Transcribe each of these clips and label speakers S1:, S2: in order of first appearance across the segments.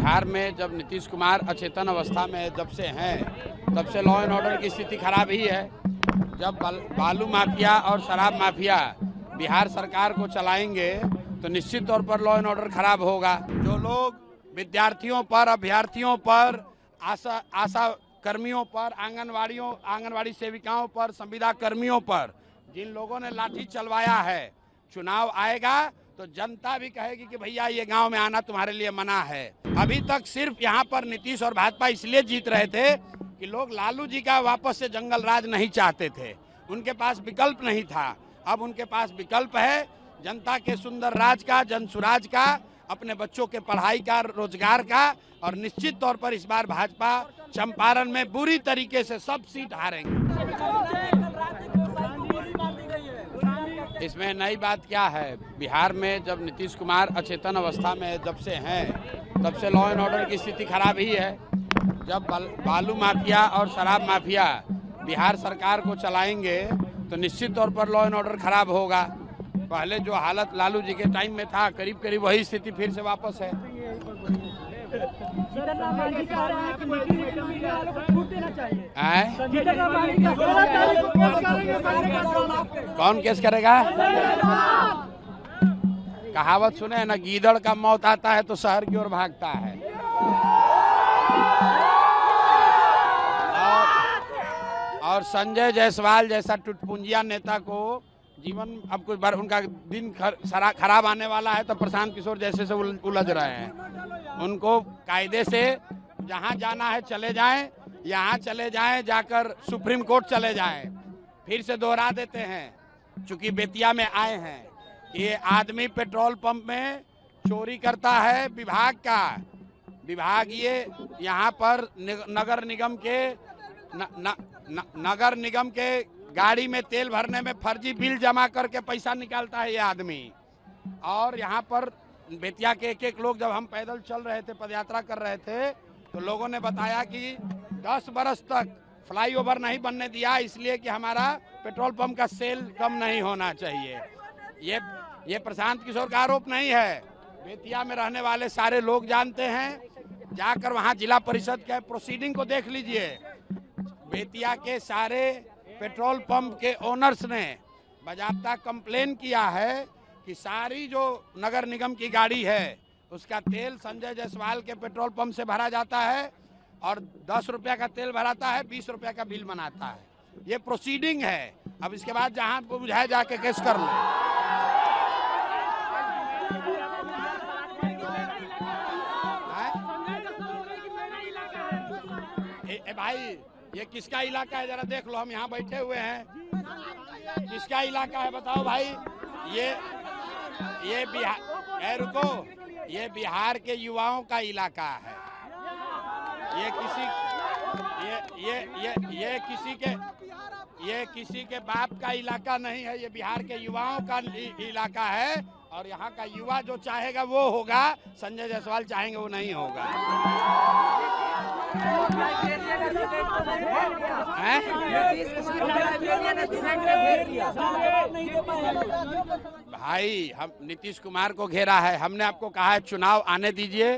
S1: बिहार में जब नीतीश कुमार अचेतन अवस्था में जब से हैं तब से लॉ एंड ऑर्डर की स्थिति खराब ही है। जब बालू माफिया और शराब माफिया बिहार सरकार को चलाएंगे तो निश्चित तौर पर लॉ एंड ऑर्डर खराब होगा। जो लोग विद्यार्थियों पर, अभ्यर्थियों पर, आशा कर्मियों पर, आंगनवाड़ी सेविकाओं पर, संविदा कर्मियों पर जिन लोगों ने लाठी चलवाया है, चुनाव आएगा तो जनता भी कहेगी कि भैया ये गांव में आना तुम्हारे लिए मना है। अभी तक सिर्फ यहाँ पर नीतीश और भाजपा इसलिए जीत रहे थे कि लोग लालू जी का वापस से जंगल राज नहीं चाहते थे, उनके पास विकल्प नहीं था। अब उनके पास विकल्प है जनता के सुंदर राज का, जन सुराज का, अपने बच्चों के पढ़ाई का, रोजगार का। और निश्चित तौर पर इस बार भाजपा चंपारण में बुरी तरीके से सब सीट हारेंगे। इसमें नई बात क्या है, बिहार में जब नीतीश कुमार अचेतन अवस्था में जब से हैं तब से लॉ एंड ऑर्डर की स्थिति खराब ही है। जब बालू माफिया और शराब माफिया बिहार सरकार को चलाएंगे तो निश्चित तौर पर लॉ एंड ऑर्डर खराब होगा। पहले जो हालत लालू जी के टाइम में था, करीब करीब वही स्थिति फिर से वापस है। कौन केस करेगा? कहावत सुने है ना, गीदड़ का मौत आता है तो शहर की ओर भागता है। और संजय जायसवाल जैसा टुटपुंजिया नेता को जीवन अब कुछ बार उनका दिन खराब आने वाला है तो प्रशांत किशोर जैसे से उलझ रहे हैं। उनको कायदे से जहां जाना है चले जाएं, यहाँ चले जाएं, जाकर सुप्रीम कोर्ट चले जाएं। फिर से दोहरा देते हैं, चूंकि बेतिया में आए हैं कि ये आदमी पेट्रोल पंप में चोरी करता है विभाग ये यहाँ पर नगर निगम के गाड़ी में तेल भरने में फर्जी बिल जमा करके पैसा निकालता है ये आदमी। और यहाँ पर बेतिया के एक लोग, जब हम पैदल चल रहे थे, पदयात्रा कर रहे थे, तो लोगों ने बताया कि 10 बरस तक फ्लाईओवर नहीं बनने दिया इसलिए कि हमारा पेट्रोल पंप का सेल कम नहीं होना चाहिए। ये प्रशांत किशोर का आरोप नहीं है, बेतिया में रहने वाले सारे लोग जानते हैं। जाकर वहाँ जिला परिषद के प्रोसीडिंग को देख लीजिए। बेतिया के सारे पेट्रोल पंप के ओनर्स ने बाकायदा कंप्लेन किया है कि सारी जो नगर निगम की गाड़ी है उसका तेल संजय जायसवाल के पेट्रोल पंप से भरा जाता है और 10 रुपया का तेल भराता है, 20 रुपया का बिल बनाता है। ये प्रोसीडिंग है। अब इसके बाद जहां को बुझाए जाके केस कर लो। भाई ये किसका इलाका है जरा देख लो, हम यहाँ बैठे हुए हैं। किसका इलाका है बताओ भाई? ये बिहार, रुको, ये बिहार के युवाओं का इलाका है। ये किसी के बाप का इलाका नहीं है, ये बिहार के युवाओं का इलाका है। और यहाँ का युवा जो चाहेगा वो होगा, संजय जायसवाल चाहेंगे वो नहीं होगा। भाई हम नीतीश कुमार को घेरा है, हमने आपको कहा है चुनाव आने दीजिए।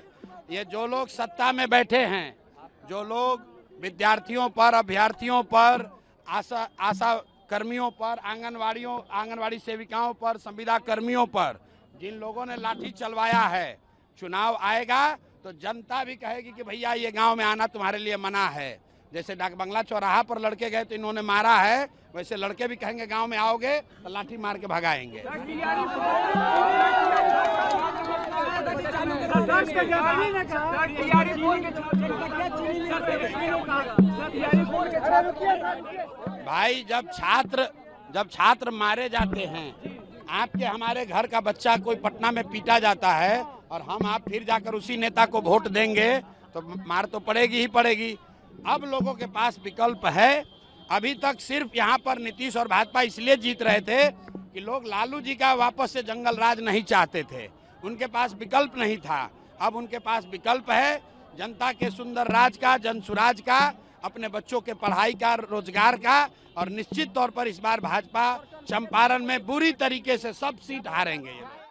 S1: ये जो लोग सत्ता में बैठे हैं, जो लोग विद्यार्थियों पर, अभ्यर्थियों पर, आशा कर्मियों पर, आंगनवाड़ी सेविकाओं पर, संविदा कर्मियों पर जिन लोगों ने लाठी चलवाया है, चुनाव आएगा तो जनता भी कहेगी कि भैया ये गांव में आना तुम्हारे लिए मना है। जैसे डाक बंगला चौराहा पर लड़के गए तो इन्होंने मारा है, वैसे लड़के भी कहेंगे गांव में आओगे तो लाठी मार के भगाएंगे। भाई जब छात्र मारे जाते हैं, आपके हमारे घर का बच्चा कोई पटना में पीटा जाता है और आप फिर जाकर उसी नेता को वोट देंगे तो मार तो पड़ेगी ही पड़ेगी। अब लोगों के पास विकल्प है। अभी तक सिर्फ यहाँ पर नीतीश और भाजपा इसलिए जीत रहे थे कि लोग लालू जी का वापस से जंगल राज नहीं चाहते थे, उनके पास विकल्प नहीं था। अब उनके पास विकल्प है जनता के सुंदर राज का, जन सुराज का, अपने बच्चों के पढ़ाई का, रोजगार का। और निश्चित तौर पर इस बार भाजपा चंपारण में बुरी तरीके से सब सीट हारेंगे।